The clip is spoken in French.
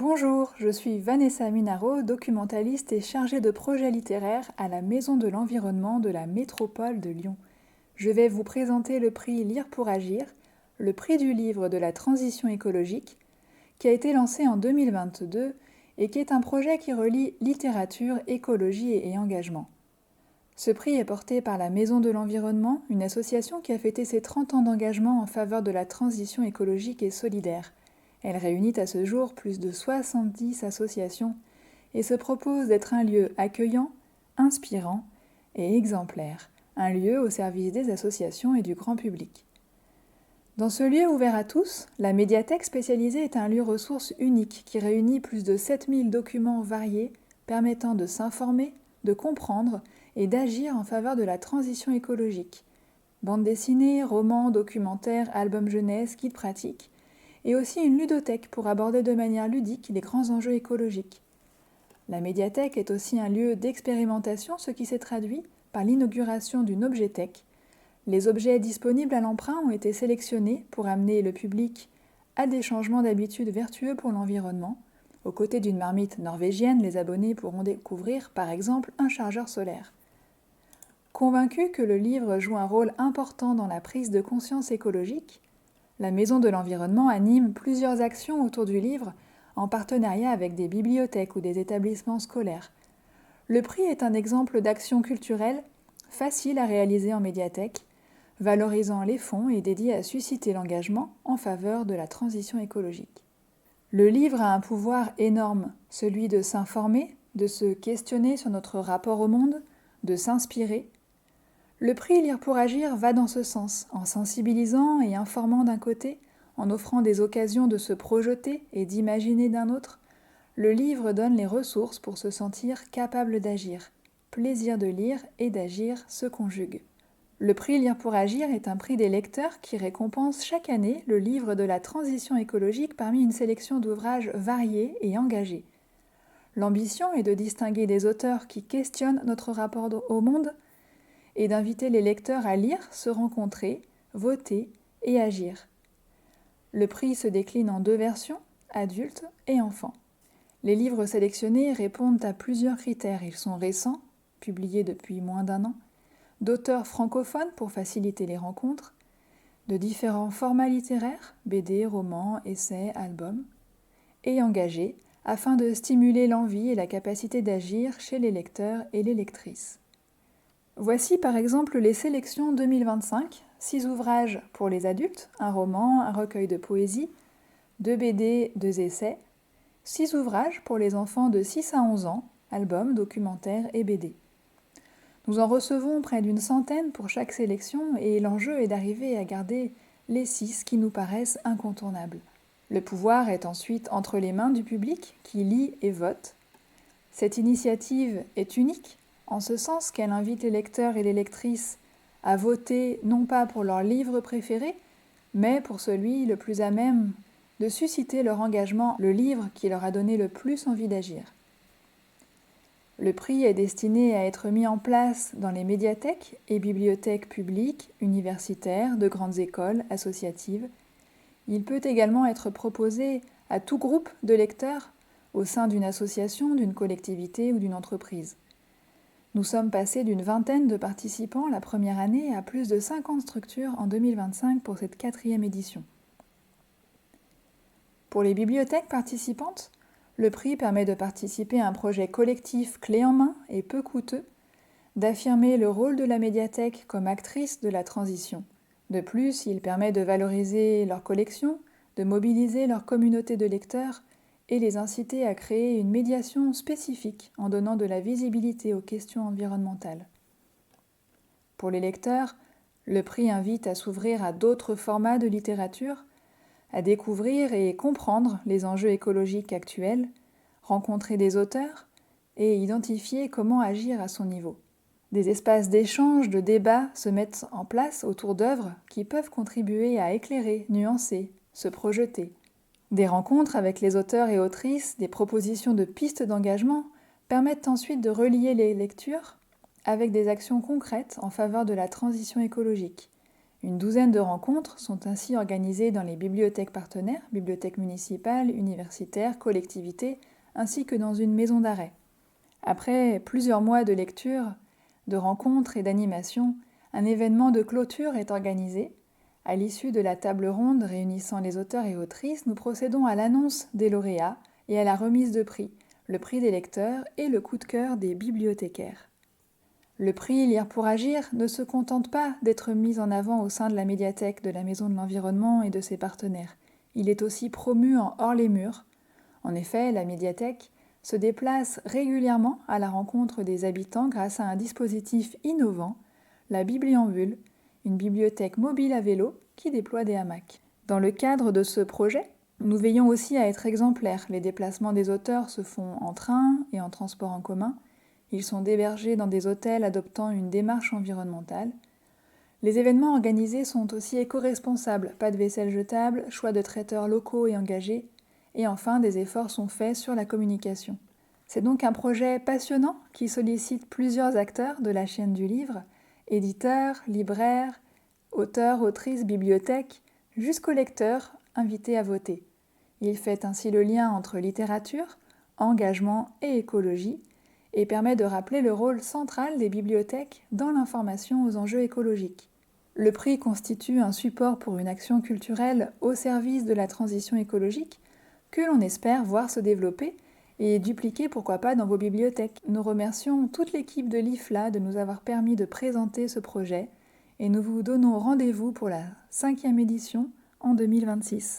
Bonjour, je suis Vanessa Minaro, documentaliste et chargée de projets littéraires à la Maison de l'Environnement de la Métropole de Lyon. Je vais vous présenter le prix Lire pour Agir, le prix du livre de la transition écologique, qui a été lancé en 2022 et qui est un projet qui relie littérature, écologie et engagement. Ce prix est porté par la Maison de l'Environnement, une association qui a fêté ses 30 ans d'engagement en faveur de la transition écologique et solidaire. Elle réunit à ce jour plus de 70 associations et se propose d'être un lieu accueillant, inspirant et exemplaire, un lieu au service des associations et du grand public. Dans ce lieu ouvert à tous, la médiathèque spécialisée est un lieu ressource unique qui réunit plus de 7000 documents variés permettant de s'informer, de comprendre et d'agir en faveur de la transition écologique. Bandes dessinées, romans, documentaires, albums jeunesse, guides pratiques, et aussi une ludothèque pour aborder de manière ludique les grands enjeux écologiques. La médiathèque est aussi un lieu d'expérimentation, ce qui s'est traduit par l'inauguration d'une objethèque. Les objets disponibles à l'emprunt ont été sélectionnés pour amener le public à des changements d'habitude vertueux pour l'environnement. Aux côtés d'une marmite norvégienne, les abonnés pourront découvrir par exemple un chargeur solaire. Convaincus que le livre joue un rôle important dans la prise de conscience écologique, la Maison de l'Environnement anime plusieurs actions autour du livre en partenariat avec des bibliothèques ou des établissements scolaires. Le prix est un exemple d'action culturelle facile à réaliser en médiathèque, valorisant les fonds et dédié à susciter l'engagement en faveur de la transition écologique. Le livre a un pouvoir énorme, celui de s'informer, de se questionner sur notre rapport au monde, de s'inspirer. Le prix Lire pour Agir va dans ce sens, en sensibilisant et informant d'un côté, en offrant des occasions de se projeter et d'imaginer d'un autre. Le livre donne les ressources pour se sentir capable d'agir. Plaisir de lire et d'agir se conjuguent. Le prix Lire pour Agir est un prix des lecteurs qui récompense chaque année le livre de la transition écologique parmi une sélection d'ouvrages variés et engagés. L'ambition est de distinguer des auteurs qui questionnent notre rapport au monde et d'inviter les lecteurs à lire, se rencontrer, voter et agir. Le prix se décline en deux versions, adultes et enfants. Les livres sélectionnés répondent à plusieurs critères. Ils sont récents, publiés depuis moins d'un an, d'auteurs francophones pour faciliter les rencontres, de différents formats littéraires, BD, romans, essais, albums, et engagés, afin de stimuler l'envie et la capacité d'agir chez les lecteurs et les lectrices. Voici par exemple les sélections 2025, 6 ouvrages pour les adultes, un roman, un recueil de poésie, 2 BD, 2 essais, 6 ouvrages pour les enfants de 6 à 11 ans, albums, documentaires et BD. Nous en recevons près d'une centaine pour chaque sélection et l'enjeu est d'arriver à garder les 6 qui nous paraissent incontournables. Le pouvoir est ensuite entre les mains du public qui lit et vote. Cette initiative est unique en ce sens qu'elle invite les lecteurs et les lectrices à voter non pas pour leur livre préféré, mais pour celui le plus à même de susciter leur engagement, le livre qui leur a donné le plus envie d'agir. Le prix est destiné à être mis en place dans les médiathèques et bibliothèques publiques, universitaires, de grandes écoles, associatives. Il peut également être proposé à tout groupe de lecteurs au sein d'une association, d'une collectivité ou d'une entreprise. Nous sommes passés d'une vingtaine de participants la première année à plus de 50 structures en 2025 pour cette 4e édition. Pour les bibliothèques participantes, le prix permet de participer à un projet collectif clé en main et peu coûteux, d'affirmer le rôle de la médiathèque comme actrice de la transition. De plus, il permet de valoriser leur collection, de mobiliser leur communauté de lecteurs et les inciter à créer une médiation spécifique en donnant de la visibilité aux questions environnementales. Pour les lecteurs, le prix invite à s'ouvrir à d'autres formats de littérature, à découvrir et comprendre les enjeux écologiques actuels, rencontrer des auteurs et identifier comment agir à son niveau. Des espaces d'échange, de débat se mettent en place autour d'œuvres qui peuvent contribuer à éclairer, nuancer, se projeter. Des rencontres avec les auteurs et autrices, des propositions de pistes d'engagement permettent ensuite de relier les lectures avec des actions concrètes en faveur de la transition écologique. Une douzaine de rencontres sont ainsi organisées dans les bibliothèques partenaires, bibliothèques municipales, universitaires, collectivités, ainsi que dans une maison d'arrêt. Après plusieurs mois de lecture, de rencontres et d'animations, un événement de clôture est organisé. À l'issue de la table ronde réunissant les auteurs et autrices, nous procédons à l'annonce des lauréats et à la remise de prix, le prix des lecteurs et le coup de cœur des bibliothécaires. Le prix Lire pour agir ne se contente pas d'être mis en avant au sein de la médiathèque de la Maison de l'Environnement et de ses partenaires. Il est aussi promu en hors les murs. En effet, la médiathèque se déplace régulièrement à la rencontre des habitants grâce à un dispositif innovant, la Bibliambule, une bibliothèque mobile à vélo qui déploie des hamacs. Dans le cadre de ce projet, nous veillons aussi à être exemplaires. Les déplacements des auteurs se font en train et en transport en commun. Ils sont hébergés dans des hôtels adoptant une démarche environnementale. Les événements organisés sont aussi éco-responsables, pas de vaisselle jetable, choix de traiteurs locaux et engagés, et enfin des efforts sont faits sur la communication. C'est donc un projet passionnant qui sollicite plusieurs acteurs de la chaîne du livre, éditeurs, libraires, auteurs, autrices, bibliothèques, jusqu'aux lecteurs invités à voter. Il fait ainsi le lien entre littérature, engagement et écologie, et permet de rappeler le rôle central des bibliothèques dans l'information aux enjeux écologiques. Le prix constitue un support pour une action culturelle au service de la transition écologique que l'on espère voir se développer et dupliquer pourquoi pas dans vos bibliothèques. Nous remercions toute l'équipe de l'IFLA de nous avoir permis de présenter ce projet et nous vous donnons rendez-vous pour la 5e édition en 2026.